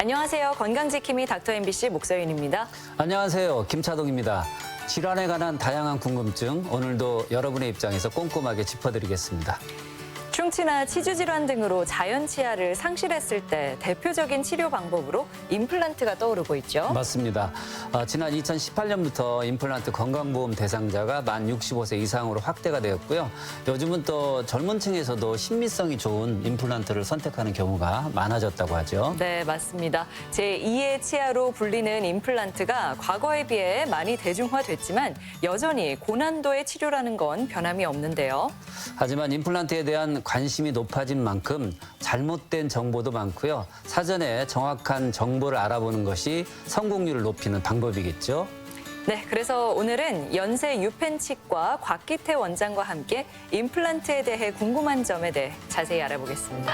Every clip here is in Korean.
안녕하세요. 건강지킴이 닥터 MBC 목서윤입니다. 안녕하세요. 김차동입니다. 질환에 관한 다양한 궁금증, 오늘도 여러분의 입장에서 꼼꼼하게 짚어드리겠습니다. 충치나 치주 질환 등으로 자연 치아를 상실했을 때 대표적인 치료 방법으로 임플란트가 떠오르고 있죠. 맞습니다. 지난 2018년부터 임플란트 건강보험 대상자가 만 65세 이상으로 확대가 되었고요. 요즘은 또 젊은 층에서도 신미성이 좋은 임플란트를 선택하는 경우가 많아졌다고 하죠. 네, 맞습니다. 제2의 치아로 불리는 임플란트가 과거에 비해 많이 대중화됐지만 여전히 고난도의 치료라는 건 변함이 없는데요. 하지만 임플란트에 대한 관심이 높아진 만큼 잘못된 정보도 많고요. 사전에 정확한 정보를 알아보는 것이 성공률을 높이는 방법이겠죠. 네, 그래서 오늘은 연세 유펜치과 곽기태 원장과 함께 임플란트에 대해 궁금한 점에 대해 자세히 알아보겠습니다.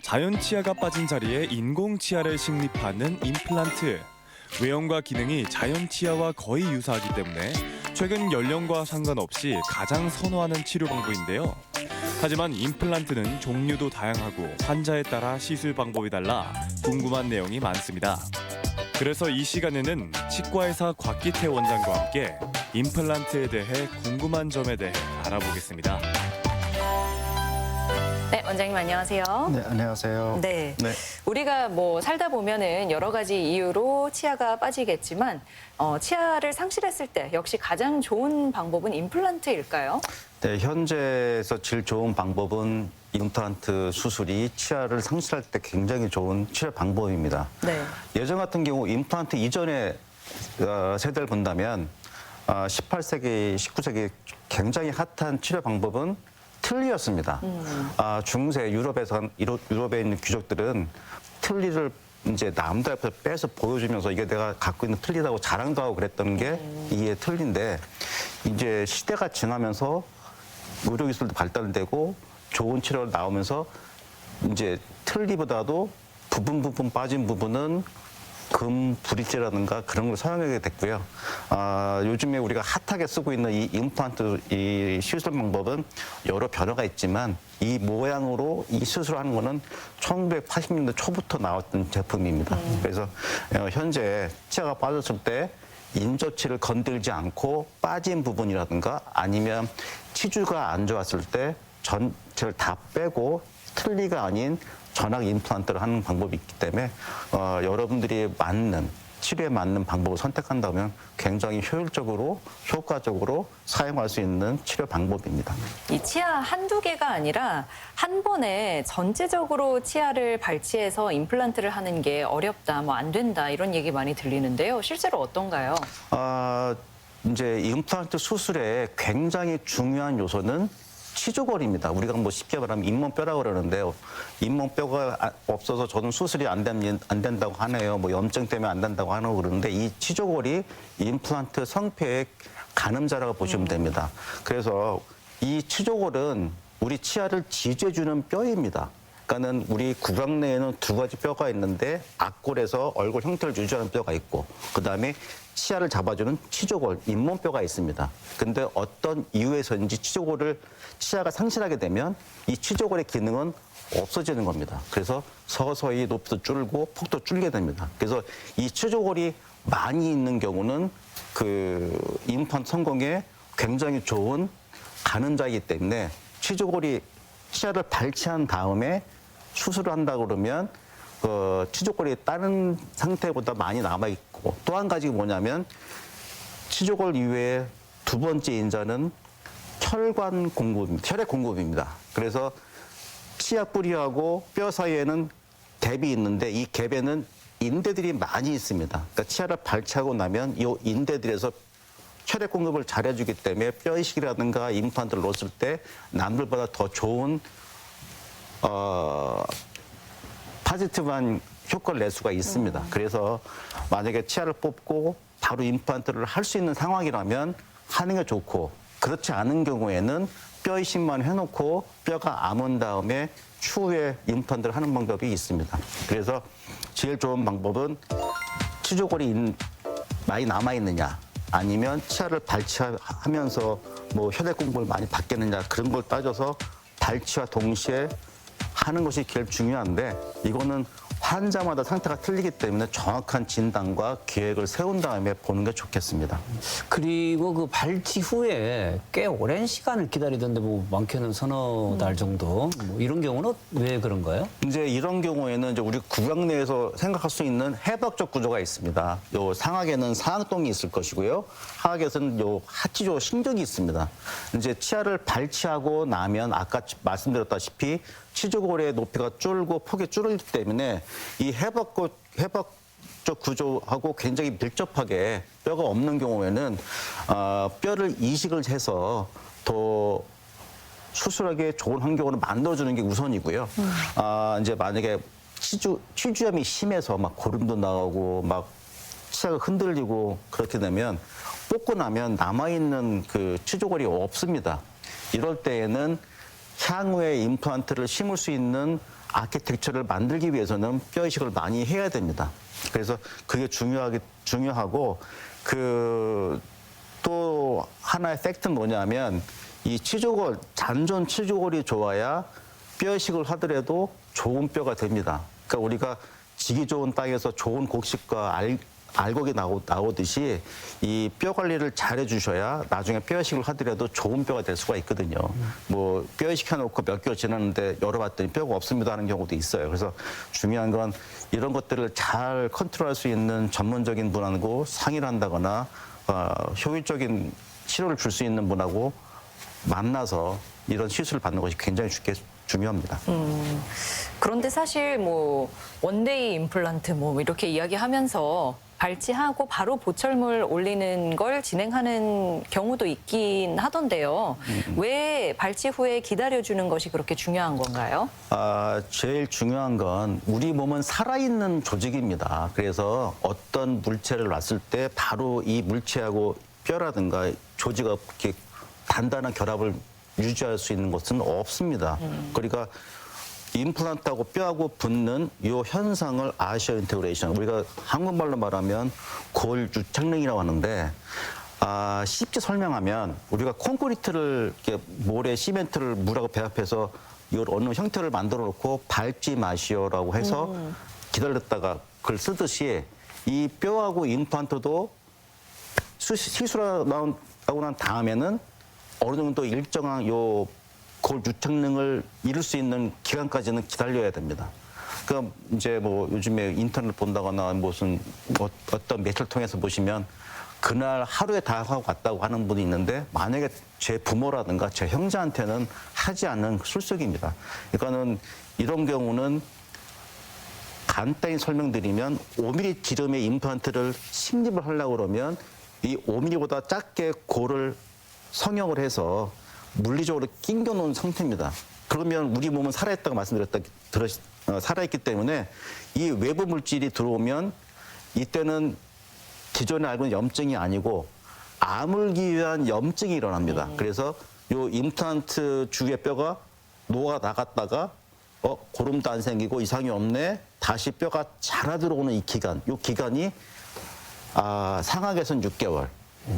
자연 치아가 빠진 자리에 인공 치아를 식립하는 임플란트. 외형과 기능이 자연 치아와 거의 유사하기 때문에 최근 연령과 상관없이 가장 선호하는 치료 방법인데요. 하지만 임플란트는 종류도 다양하고 환자에 따라 시술 방법이 달라 궁금한 내용이 많습니다. 그래서 이 시간에는 치과의사 곽기태 원장과 함께 임플란트에 대해 궁금한 점에 대해 알아보겠습니다. 네, 원장님 안녕하세요. 네, 안녕하세요. 네. 네. 우리가 뭐 살다 보면은 여러 가지 이유로 치아가 빠지겠지만 치아를 상실했을 때 역시 가장 좋은 방법은 임플란트일까요? 네, 현재에서 제일 좋은 방법은 임플란트 수술이 치아를 상실할 때 굉장히 좋은 치료 방법입니다. 네. 예전 같은 경우 임플란트 이전의 세대를 본다면 18세기, 19세기 굉장히 핫한 치료 방법은 틀니였습니다. 중세 유럽에 있는 귀족들은 틀니를 이제 남들 앞에서 빼서 보여주면서 이게 내가 갖고 있는 틀니라고 자랑도 하고 그랬던 게 이게 틀니인데, 이제 시대가 지나면서 의료기술도 발달되고 좋은 치료가 나오면서 이제 틀니보다도 부분 빠진 부분은 금, 브릿지라든가 그런 걸 사용하게 됐고요. 요즘에 우리가 핫하게 쓰고 있는 이 임플란트 이 시술 방법은 여러 변화가 있지만 이 모양으로 이 수술하는 거는 1980년대 초부터 나왔던 제품입니다. 그래서 현재 치아가 빠졌을 때 인조치를 건들지 않고 빠진 부분이라든가 아니면 치주가 안 좋았을 때 전체를 다 빼고 틀니가 아닌 전학 임플란트를 하는 방법이 있기 때문에 여러분들이 치료에 맞는 방법을 선택한다면 굉장히 효율적으로, 효과적으로 사용할 수 있는 치료 방법입니다. 이 치아 한두 개가 아니라 한 번에 전체적으로 치아를 발치해서 임플란트를 하는 게 어렵다, 뭐 안 된다 이런 얘기 많이 들리는데요. 실제로 어떤가요? 이제 임플란트 수술에 굉장히 중요한 요소는 치조골입니다. 우리가 뭐 쉽게 말하면 잇몸뼈라고 그러는데요. 잇몸뼈가 없어서 저는 수술이 안 된다고 하네요. 뭐 염증 때문에 안 된다고 하고 그러는데 이 치조골이 임플란트 성패의 가늠자라고 보시면 됩니다. 그래서 이 치조골은 우리 치아를 지지해주는 뼈입니다. 그러니까는 우리 구강 내에는 두 가지 뼈가 있는데 악골에서 얼굴 형태를 유지하는 뼈가 있고 그다음에 치아를 잡아주는 치조골, 잇몸뼈가 있습니다. 근데 어떤 이유에서인지 치아가 상실하게 되면 이 치조골의 기능은 없어지는 겁니다. 그래서 서서히 높이도 줄고 폭도 줄게 됩니다. 그래서 이 치조골이 많이 있는 경우는 그 임플란트 성공에 굉장히 좋은 가늠자이기 때문에 치아를 발치한 다음에 수술을 한다고 그러면 치조골이 다른 상태보다 많이 남아있고 또 한 가지가 뭐냐면 치조골 이외에 두 번째 인자는 혈액 공급입니다. 그래서 치아 뿌리하고 뼈 사이에는 갭이 있는데 이 갭에는 인대들이 많이 있습니다. 그러니까 치아를 발치하고 나면 이 인대들에서 혈액 공급을 잘해주기 때문에 뼈 이식이라든가 임플란트를 넣었을 때 남들보다 더 좋은 포지티브한 효과를 낼 수가 있습니다. 그래서 만약에 치아를 뽑고 바로 임플란트를 할 수 있는 상황이라면 하는 게 좋고 그렇지 않은 경우에는 뼈 이식만 해놓고 뼈가 암은 다음에 추후에 임플란트를 하는 방법이 있습니다. 그래서 제일 좋은 방법은 치조골이 많이 남아있느냐 아니면 치아를 발치하면서 뭐 혈액 공급을 많이 받겠느냐 그런 걸 따져서 발치와 동시에 하는 것이 제일 중요한데 이거는 환자마다 상태가 틀리기 때문에 정확한 진단과 계획을 세운 다음에 보는 게 좋겠습니다. 그리고 그 발치 후에 꽤 오랜 시간을 기다리던데 뭐 많게는 서너 달 정도 뭐 이런 경우는 왜 그런가요? 이제 이런 경우에는 이제 우리 구강 내에서 생각할 수 있는 해박적 구조가 있습니다. 요 상악에는 상악동이 있을 것이고요. 하악에서는 요 하치조 신경이 있습니다. 이제 치아를 발치하고 나면 아까 말씀드렸다시피 치조골의 높이가 줄고 폭이 줄기 때문에 이 해박적 구조하고 굉장히 밀접하게 뼈가 없는 경우에는 뼈를 이식을 해서 더 수술하기에 좋은 환경으로 만들어주는 게 우선이고요. 이제 만약에 치주염이 심해서 막 고름도 나오고 막 치아가 흔들리고 그렇게 되면 뽑고 나면 남아있는 그 치조골이 없습니다. 이럴 때에는 향후에 임플란트를 심을 수 있는 아키텍처를 만들기 위해서는 뼈 이식을 많이 해야 됩니다. 그래서 그게 중요하고 또 하나의 팩트는 뭐냐면 이 치조골, 잔존 치조골이 좋아야 뼈 이식을 하더라도 좋은 뼈가 됩니다. 그러니까 우리가 지기 좋은 땅에서 좋은 곡식과 알곡이 나오듯이 이 뼈 관리를 잘 해주셔야 나중에 뼈 이식을 하더라도 좋은 뼈가 될 수가 있거든요. 뭐 뼈 이식 해놓고 몇 개월 지났는데 열어봤더니 뼈가 없습니다 하는 경우도 있어요. 그래서 중요한 건 이런 것들을 잘 컨트롤할 수 있는 전문적인 분하고 상의를 한다거나 효율적인 치료를 줄 수 있는 분하고 만나서 이런 시술을 받는 것이 굉장히 중요합니다. 그런데 사실 뭐 원데이 임플란트 뭐 이렇게 이야기하면서 발치하고 바로 보철물 올리는 걸 진행하는 경우도 있긴 하던데요. 왜 발치 후에 기다려주는 것이 그렇게 중요한 건가요? 제일 중요한 건 우리 몸은 살아있는 조직입니다. 그래서 어떤 물체를 놨을 때 바로 이 물체하고 뼈라든가 조직이 이렇게 단단한 결합을 유지할 수 있는 것은 없습니다. 그러니까 임플란트하고 뼈하고 붙는 이 현상을 아시아 인테그레이션, 우리가 한국말로 말하면 골 유착능이라고 하는데 쉽게 설명하면 우리가 콘크리트를 이렇게 모래 시멘트를 물하고 배합해서 이걸 어느 형태를 만들어 놓고 밟지 마시오라고 해서 기다렸다가 그걸 쓰듯이 이 뼈하고 임플란트도 시술하고 난 다음에는 어느 정도 일정한 요 골 유착능을 이룰 수 있는 기간까지는 기다려야 됩니다. 그럼 이제 뭐 요즘에 인터넷 본다거나 무슨 어떤 매체를 통해서 보시면 그날 하루에 다 하고 갔다고 하는 분이 있는데 만약에 제 부모라든가 제 형제한테는 하지 않는 술속입니다. 그러니까는 이런 경우는 간단히 설명드리면 5mm 지름의 임플란트를 식립을 하려고 그러면 이 5mm보다 작게 골을 성형을 해서 물리적으로 낑겨 놓은 상태입니다. 그러면 우리 몸은 살아있다고 살아있기 때문에 이 외부 물질이 들어오면 이때는 기존에 알고 있는 염증이 아니고 아물기 위한 염증이 일어납니다. 그래서 요 임플란트 주위의 뼈가 녹아 나갔다가 고름도 안 생기고 이상이 없네. 다시 뼈가 자라 들어오는 이 기간이 상악에서는 6개월.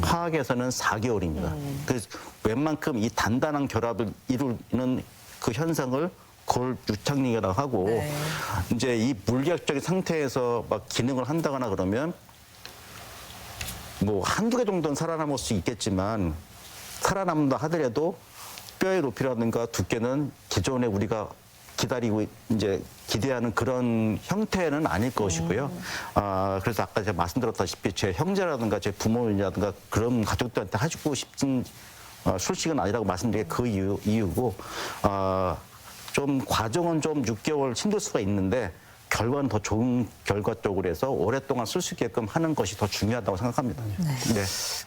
하악에서는 4개월입니다. 그래서 웬만큼 이 단단한 결합을 이루는 그 현상을 골 유착력이라고 하고 네. 이제 이 물리학적인 상태에서 막 기능을 한다거나 그러면 뭐 한두 개 정도는 살아남을 수 있겠지만 살아남는다 하더라도 뼈의 높이라든가 두께는 기존에 우리가 기다리고 이제 기대하는 그런 형태는 아닐 것이고요. 그래서 아까 제가 말씀드렸다시피 제 형제라든가 제 부모님이라든가 그런 가족들한테 해주고 싶은 술식은 아니라고 말씀드린 게 그 이유고 좀 과정은 좀 6개월 힘들 수가 있는데 결과는 더 좋은 결과 쪽으로 해서 오랫동안 쓸 수 있게끔 하는 것이 더 중요하다고 생각합니다. 네.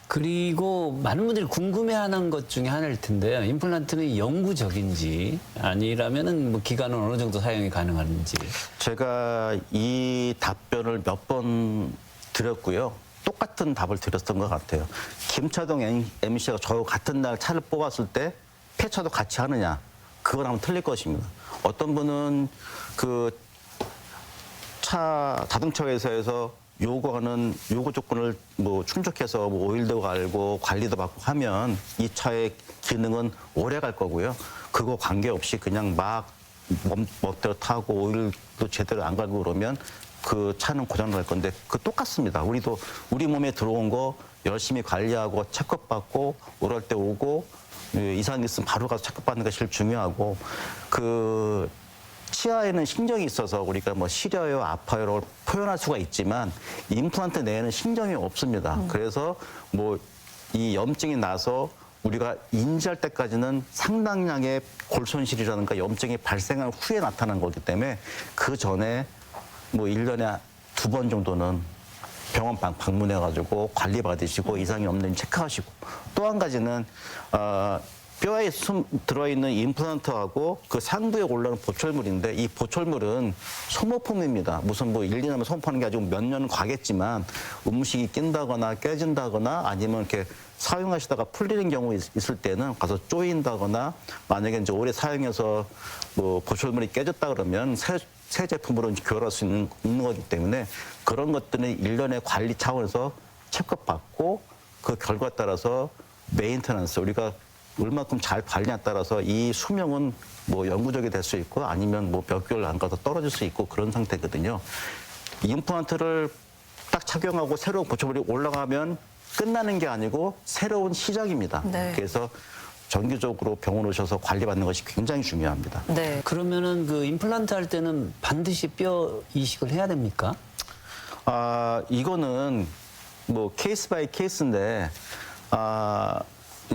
그리고 많은 분들이 궁금해하는 것 중에 하나일 텐데요. 임플란트는 영구적인지 아니라면은 뭐 기간은 어느 정도 사용이 가능한지. 제가 이 답변을 몇 번 드렸고요. 똑같은 답을 드렸던 것 같아요. 김차동 MC가 저 같은 날 차를 뽑았을 때 폐차도 같이 하느냐. 그건 아마 틀릴 것입니다. 어떤 분은 그 자동차 회사에서 요구하는 요구 조건을 뭐 충족해서 뭐 오일도 갈고 관리도 받고 하면 이 차의 기능은 오래 갈 거고요. 그거 관계없이 그냥 막 멋대로 타고 오일도 제대로 안 갈고 그러면 그 차는 고장날 건데 그 똑같습니다. 우리도 우리 몸에 들어온 거 열심히 관리하고 체크받고 오랄 때 오고 이상 있으면 바로 가서 체크받는 게 제일 중요하고 그 치아에는 신경이 있어서 우리가 뭐 시려요, 아파요를 표현할 수가 있지만 임플란트 내에는 신경이 없습니다. 그래서 뭐 이 염증이 나서 우리가 인지할 때까지는 상당량의 골손실이라든가 염증이 발생한 후에 나타난 거기 때문에 그 전에 뭐 1년에 2번 정도는 병원 방문해가지고 관리 받으시고 이상이 없는지 체크하시고 또 한 가지는 뼈에 들어있는 임플란트하고 그 상부에 올라오는 보철물인데 이 보철물은 소모품입니다. 무슨 뭐 1, 2년만 소모하는 게 아니고 몇 년은 가겠지만 음식이 낀다거나 깨진다거나 아니면 이렇게 사용하시다가 풀리는 경우 있을 때는 가서 쪼인다거나 만약에 이제 오래 사용해서 뭐 보철물이 깨졌다 그러면 새 제품으로 교환할 수 있는 거기 때문에 그런 것들은 1년의 관리 차원에서 체크받고 그 결과에 따라서 메인테넌스 우리가 얼마큼 잘 관리에 따라서 이 수명은 뭐 영구적이 될 수 있고 아니면 뭐 몇 개월 안 가서 떨어질 수 있고 그런 상태거든요. 임플란트를 딱 착용하고 새로운 보철물이 올라가면 끝나는 게 아니고 새로운 시작입니다. 네. 그래서 정기적으로 병원 오셔서 관리받는 것이 굉장히 중요합니다. 네. 그러면은 그 임플란트 할 때는 반드시 뼈 이식을 해야 됩니까? 이거는 뭐 케이스 바이 케이스인데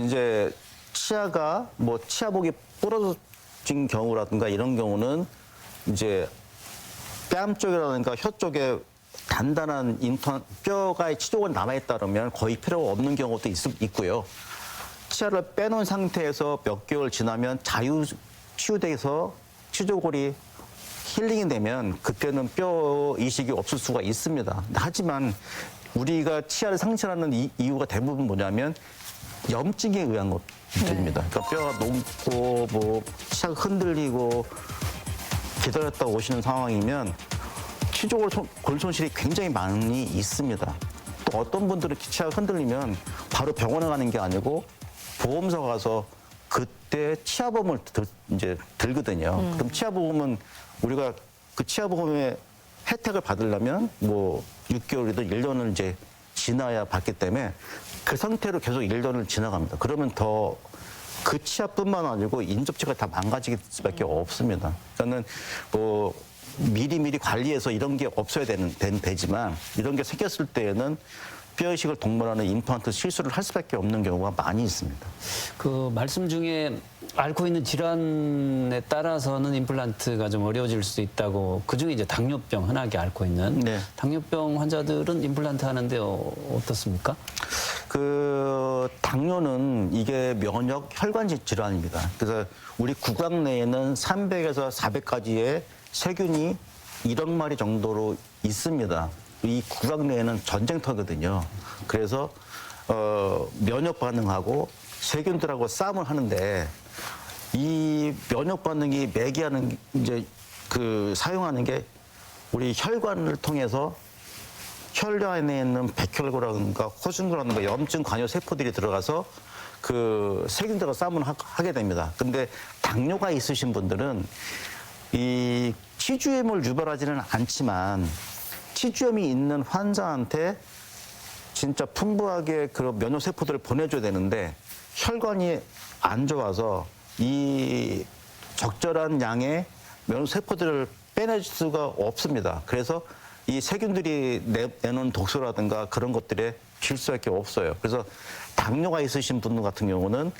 이제 치아가 뭐 치아복이 부러진 경우라든가 이런 경우는 이제 뺨 쪽이라든가 혀 쪽에 단단한 뼈가 치조가 남아있다 그러면 거의 필요가 없는 경우도 있고요. 치아를 빼놓은 상태에서 몇 개월 지나면 자유 치유돼서 치조골이 힐링이 되면 그때는 뼈 이식이 없을 수가 있습니다. 하지만 우리가 치아를 상실하는 이유가 대부분 뭐냐면 염증에 의한 것들입니다. 그러니까 뼈가 녹고 뭐 치아가 흔들리고 기다렸다 오시는 상황이면 치조골 골손실이 굉장히 많이 있습니다. 또 어떤 분들은 치아가 흔들리면 바로 병원에 가는 게 아니고 보험사 가서 그때 치아보험을 이제 들거든요. 그럼 치아보험은 우리가 그 치아보험의 혜택을 받으려면 뭐 6개월이든 1년을 이제 지나야 받기 때문에 그 상태로 계속 1년을 지나갑니다. 그러면 더 그 치아뿐만 아니고 인접치가 다 망가질 수밖에 없습니다. 그러니까는 뭐 미리미리 관리해서 이런 게 없어야 되지만 이런 게 생겼을 때에는 뼈이식을 동반하는 임플란트 실수를 할 수밖에 없는 경우가 많이 있습니다. 그 말씀 중에 앓고 있는 질환에 따라서는 임플란트가 좀 어려워질 수 있다고 그중에 이제 당뇨병 흔하게 앓고 있는 네. 당뇨병 환자들은 임플란트 하는데 어떻습니까? 그 당뇨는 이게 면역 혈관 질환입니다. 그래서 우리 구강 내에는 300에서 400가지의 세균이 1억 마리 정도로 있습니다. 이 구강 내에는 전쟁터거든요. 그래서 면역 반응하고 세균들하고 싸움을 하는데 이 면역 반응이 매개하는 이제 그 사용하는 게 우리 혈관을 통해서 혈관에 있는 백혈구라든가 호중구라든가 염증 관여 세포들이 들어가서 그 세균들과 싸움을 하게 됩니다. 근데 당뇨가 있으신 분들은 이 치주염을 유발하지는 않지만 치주염이 있는 환자한테 진짜 풍부하게 그런 면역 세포들을 보내줘야 되는데 혈관이 안 좋아서 이 적절한 양의 면역 세포들을 빼낼 수가 없습니다. 그래서 이 세균들이 내놓은 독소라든가 그런 것들에 질 수밖에 없어요. 그래서 당뇨가 있으신 분들 같은 경우는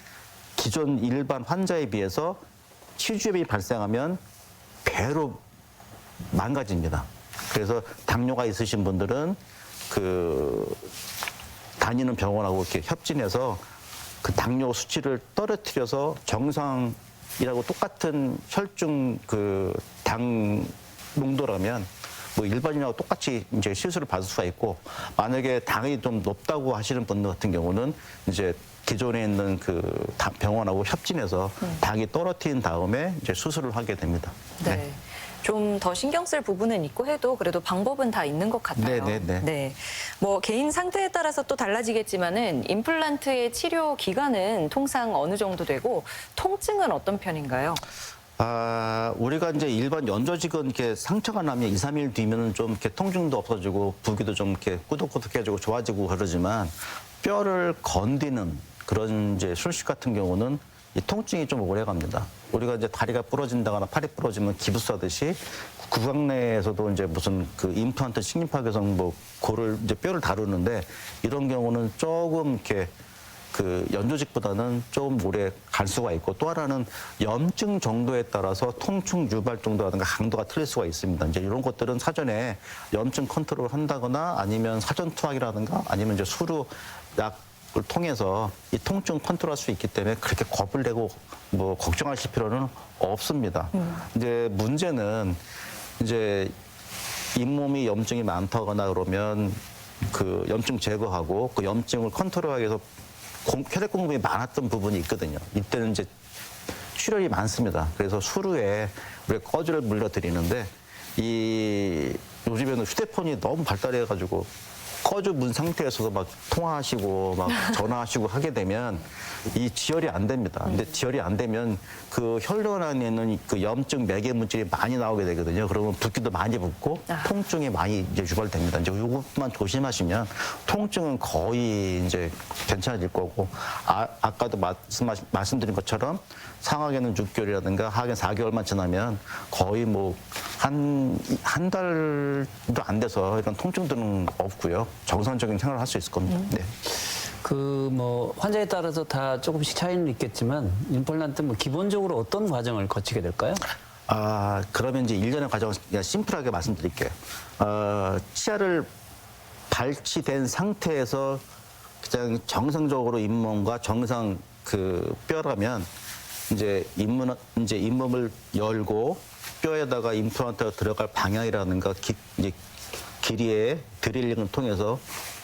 기존 일반 환자에 비해서 치주염이 발생하면 배로 망가집니다. 그래서 당뇨가 있으신 분들은 그 다니는 병원하고 이렇게 협진해서 그 당뇨 수치를 떨어뜨려서 정상이라고 똑같은 혈중 그 당 농도라면 뭐 일반인하고 똑같이 이제 시술을 받을 수가 있고 만약에 당이 좀 높다고 하시는 분들 같은 경우는 이제 기존에 있는 그 병원하고 협진해서 당이 떨어뜨린 다음에 이제 수술을 하게 됩니다. 네. 좀 더 신경 쓸 부분은 있고 해도 그래도 방법은 다 있는 것 같아요. 네. 뭐 개인 상태에 따라서 또 달라지겠지만은 임플란트의 치료 기간은 통상 어느 정도 되고 통증은 어떤 편인가요? 우리가 이제 일반 연조직은 이렇게 상처가 나면 2, 3일 뒤면은 좀 이렇게 통증도 없어지고 부기도 좀 이렇게 꾸덕꾸덕해지고 좋아지고 그러지만 뼈를 건드는 그런 이제 술식 같은 경우는 이 통증이 좀 오래 갑니다. 우리가 이제 다리가 부러진다거나 팔이 부러지면 기부스 하듯이 구강 내에서도 이제 무슨 그 임플란트 식립학에서 뭐 고를 이제 뼈를 다루는데 이런 경우는 조금 이렇게 그 연조직보다는 조금 오래 갈 수가 있고 또 하나는 염증 정도에 따라서 통증 유발 정도라든가 강도가 틀릴 수가 있습니다. 이제 이런 것들은 사전에 염증 컨트롤 한다거나 아니면 사전 투약이라든가 아니면 이제 수루 약을 통해서 이 통증 컨트롤할 수 있기 때문에 그렇게 겁을 내고 뭐 걱정하실 필요는 없습니다. 이제 문제는 이제 잇몸이 염증이 많다거나 그러면 그 염증 제거하고 그 염증을 컨트롤하기 위해서 혈액 공급이 많았던 부분이 있거든요. 이때는 이제 출혈이 많습니다. 그래서 수루에 우리가 꺼즈를 물려드리는데 이 요즘에는 휴대폰이 너무 발달해가지고 꺼즈 문 상태에서도 막 통화하시고 막 전화하시고 하게 되면 이 지혈이 안 됩니다. 근데 지혈이 안 되면 그 혈관 안에 있는 그 염증 매개 물질이 많이 나오게 되거든요. 그러면 붓기도 많이 붓고 통증이 많이 이제 유발됩니다. 이제 이것만 조심하시면 통증은 거의 이제 괜찮아질 거고 아까도 말씀드린 것처럼 상하게는 6개월이라든가 하하게는 4개월만 지나면 거의 뭐 한 달도 안 돼서 이런 통증들은 없고요. 정상적인 생활을 할 수 있을 겁니다. 네. 그 뭐 환자에 따라서 다 조금씩 차이는 있겠지만 임플란트 뭐 기본적으로 어떤 과정을 거치게 될까요? 그러면 이제 일련의 과정을 그냥 심플하게 말씀드릴게요. 치아를 발치된 상태에서 그냥 정상적으로 잇몸과 정상 그 뼈라면 이제 잇몸을 열고 뼈에다가 임플란트가 들어갈 방향이라든가 이제 길이의 드릴링을 통해서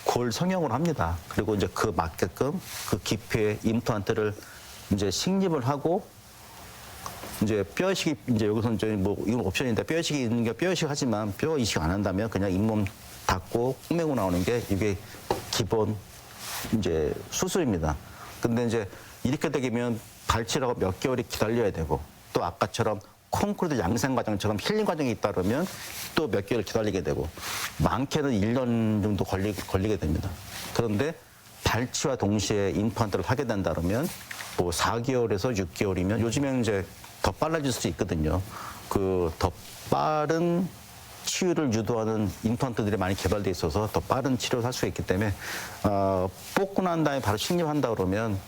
골 성형을 합니다. 그리고 이제 그 맞게끔 그 깊이의 임플란트를 이제 식립을 하고 이제 뼈 이식이 이제 여기서 이제 뭐 이건 옵션인데 뼈 이식이 있는 게 뼈 이식 하지만 뼈 이식 안 한다면 그냥 잇몸 닫고 콩매고 나오는 게 이게 기본 이제 수술입니다. 근데 이제 이렇게 되면 발치라고 몇 개월이 기다려야 되고 또 아까처럼 콘크리트 양생 과정처럼 힐링 과정이 잇따르면 또 몇 개월 기다리게 되고 많게는 1년 정도 걸리게 됩니다. 그런데 발치와 동시에 임플란트를 하게 된다 그러면 뭐 4개월에서 6개월이면 요즘에는 이제 더 빨라질 수 있거든요. 그 더 빠른 치유를 유도하는 임플란트들이 많이 개발돼 있어서 더 빠른 치료를 할 수 있기 때문에 뽑고 난 다음에 바로 식립한다 그러면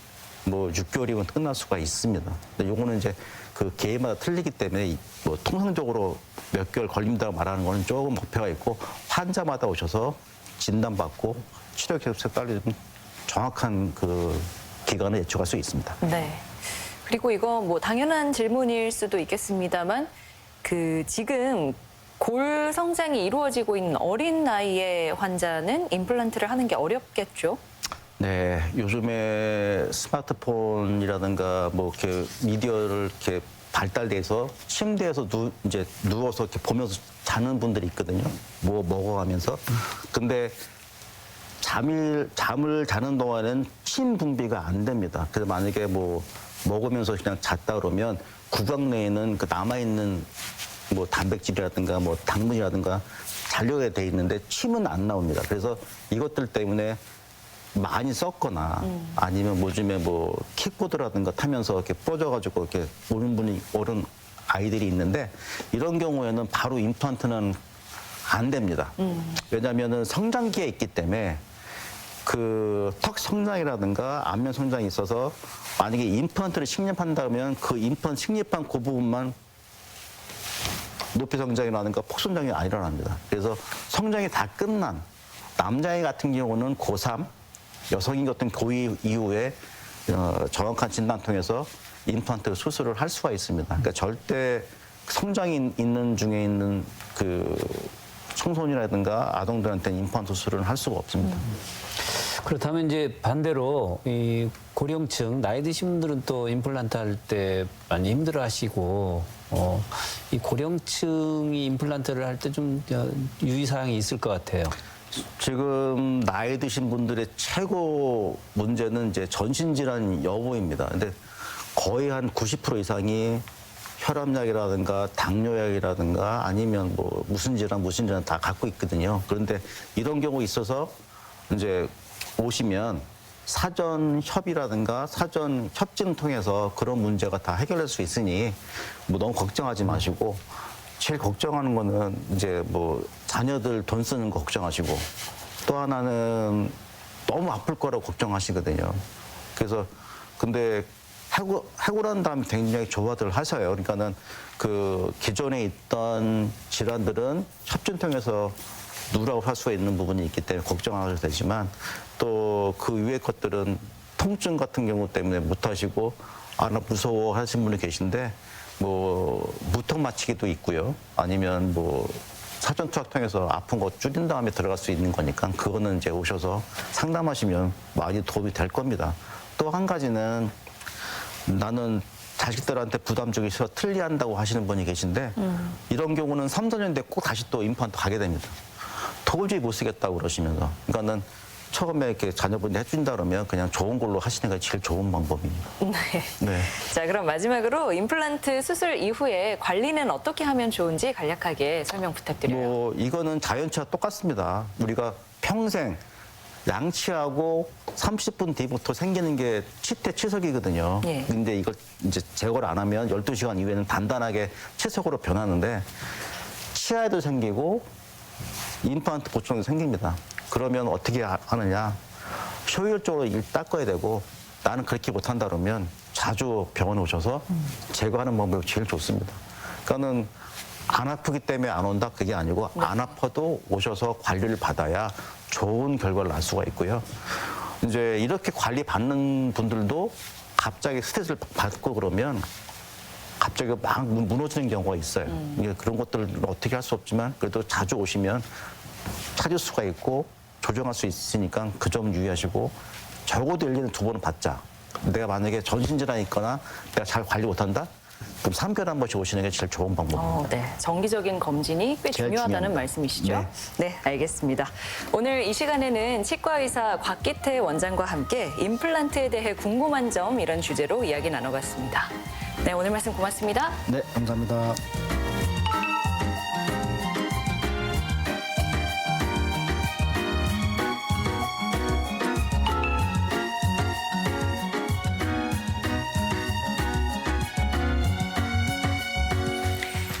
뭐 6개월이면 끝날 수가 있습니다. 근데 요거는 이제 그 개인마다 틀리기 때문에 뭐 통상적으로 몇 개월 걸린다고 말하는 거는 조금 목표가 있고 환자마다 오셔서 진단받고 치료 계획서에 따르면 정확한 그 기간을 예측할 수 있습니다. 네. 그리고 이거 뭐 당연한 질문일 수도 있겠습니다만 그 지금 골 성장이 이루어지고 있는 어린 나이의 환자는 임플란트를 하는 게 어렵겠죠? 네, 요즘에 스마트폰이라든가 뭐 이렇게 미디어를 이렇게 발달돼서 침대에서 이제 누워서 이렇게 보면서 자는 분들이 있거든요. 뭐 먹어가면서. 근데 잠을 자는 동안은 침 분비가 안 됩니다. 그래서 만약에 뭐 먹으면서 그냥 잤다 그러면 구강 내에는 그 남아있는 뭐 단백질이라든가 뭐 당분이라든가 잔류가 돼 있는데 침은 안 나옵니다. 그래서 이것들 때문에 많이 썼거나 아니면 요즘에 뭐 킥보드라든가 타면서 이렇게 뻗어가지고 이렇게 오른 아이들이 있는데 이런 경우에는 바로 임플란트는 안 됩니다. 왜냐하면은 성장기에 있기 때문에 그 턱 성장이라든가 안면 성장이 있어서 만약에 임플란트를 식립한다면 그 임플란트 식립한 그 부분만 높이 성장이라든가 폭 성장이 안 일어납니다. 그래서 성장이 다 끝난 남자애 같은 경우는 고3 여성인 같은 고2 이후에 정확한 진단 통해서 임플란트 수술을 할 수가 있습니다. 그러니까 절대 성장이 있는 중에 있는 그 청소년이라든가 아동들한테는 임플란트 수술을 할 수가 없습니다. 그렇다면 이제 반대로 이 고령층 나이 드신 분들은 또 임플란트 할 때 많이 힘들어하시고 이 고령층이 임플란트를 할 때 좀 유의사항이 있을 것 같아요. 지금 나이 드신 분들의 최고 문제는 이제 전신질환 여부입니다. 근데 거의 한 90% 이상이 혈압약이라든가 당뇨약이라든가 아니면 뭐 무슨 질환 다 갖고 있거든요. 그런데 이런 경우 있어서 이제 오시면 사전 협의라든가 사전 협진을 통해서 그런 문제가 다 해결될 수 있으니 뭐 너무 걱정하지 마시고 제일 걱정하는 거는 이제 뭐 자녀들 돈 쓰는 거 걱정하시고 또 하나는 너무 아플 거라고 걱정하시거든요. 그래서 근데 해고 난 다음에 굉장히 조화들 하셔요. 그러니까는 그 기존에 있던 질환들은 협진 통해서 누락을 할 수가 있는 부분이 있기 때문에 걱정하셔도 되지만 또 그 위에 것들은 통증 같은 경우 때문에 못 하시고 나 무서워 하시는 분이 계신데 뭐 무턱 맞추기도 있고요. 아니면 뭐 사전 투약 통해서 아픈 거 줄인 다음에 들어갈 수 있는 거니까 그거는 이제 오셔서 상담하시면 많이 도움이 될 겁니다. 또 한 가지는 나는 자식들한테 부담 주기 싫어 틀리한다고 하시는 분이 계신데 이런 경우는 3, 4년 뒤에 꼭 다시 또 임플란트 가게 됩니다. 도저히 못 쓰겠다고 그러시면서. 그러니까는 처음에 이렇게 자녀분이 해준다 그러면 그냥 좋은 걸로 하시는 게 제일 좋은 방법입니다. 네. 네. 자, 그럼 마지막으로 임플란트 수술 이후에 관리는 어떻게 하면 좋은지 간략하게 설명 부탁드려요. 뭐 이거는 자연치와 똑같습니다. 우리가 평생 양치하고 30분 뒤부터 생기는 게 치태 치석이거든요. 예. 근데 이걸 이제 제거를 안 하면 12시간 이후에는 단단하게 치석으로 변하는데 치아에도 생기고 임플란트 보충도 생깁니다. 그러면 어떻게 하느냐? 효율적으로 일 닦아야 되고 나는 그렇게 못한다 그러면 자주 병원에 오셔서 제거하는 방법이 제일 좋습니다. 그러니까는 안 아프기 때문에 안 온다 그게 아니고 안 아파도 오셔서 관리를 받아야 좋은 결과를 날 수가 있고요. 이제 이렇게 관리 받는 분들도 갑자기 스트레스를 받고 그러면 갑자기 막 무너지는 경우가 있어요. 이게 그런 것들을 어떻게 할 수 없지만 그래도 자주 오시면 찾을 수가 있고 조정할 수 있으니까 그 점 유의하시고 적어도 1년에 2번은 받자. 내가 만약에 전신질환이 있거나 내가 잘 관리 못한다? 그럼 3개월에 한 번씩 오시는 게 제일 좋은 방법입니다. 네. 정기적인 검진이 꽤 제일 중요하다는 중요합니다. 말씀이시죠? 네. 네, 알겠습니다. 오늘 이 시간에는 치과의사 곽기태 원장과 함께 임플란트에 대해 궁금한 점 이런 주제로 이야기 나눠봤습니다. 네, 오늘 말씀 고맙습니다. 네, 감사합니다.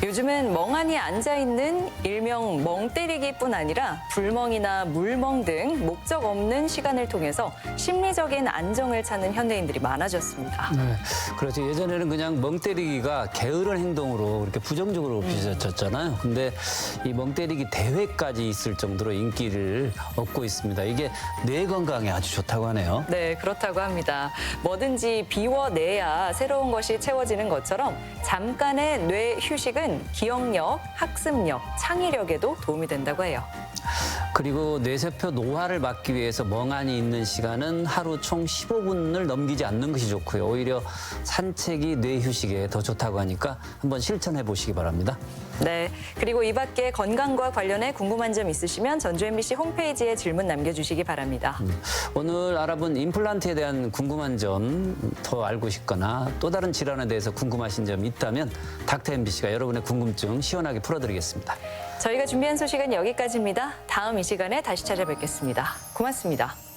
요즘은 멍하니 앉아있는 일명 멍 때리기뿐 아니라 불멍이나 물멍 등 목적 없는 시간을 통해서 심리적인 안정을 찾는 현대인들이 많아졌습니다. 네, 그렇죠. 예전에는 그냥 멍 때리기가 게으른 행동으로 이렇게 부정적으로 비춰졌잖아요. 근데 이 멍 때리기 대회까지 있을 정도로 인기를 얻고 있습니다. 이게 뇌 건강에 아주 좋다고 하네요. 네, 그렇다고 합니다. 뭐든지 비워내야 새로운 것이 채워지는 것처럼 잠깐의 뇌 휴식은 기억력, 학습력, 창의력에도 도움이 된다고 해요. 그리고 뇌세포 노화를 막기 위해서 멍하니 있는 시간은 하루 총 15분을 넘기지 않는 것이 좋고요. 오히려 산책이 뇌 휴식에 더 좋다고 하니까 한번 실천해 보시기 바랍니다. 네, 그리고 이 밖에 건강과 관련해 궁금한 점 있으시면 전주 MBC 홈페이지에 질문 남겨주시기 바랍니다. 오늘 알아본 임플란트에 대한 궁금한 점 더 알고 싶거나 또 다른 질환에 대해서 궁금하신 점이 있다면 닥터 MBC가 여러분의 궁금증 시원하게 풀어드리겠습니다. 저희가 준비한 소식은 여기까지입니다. 다음 이 시간에 다시 찾아뵙겠습니다. 고맙습니다.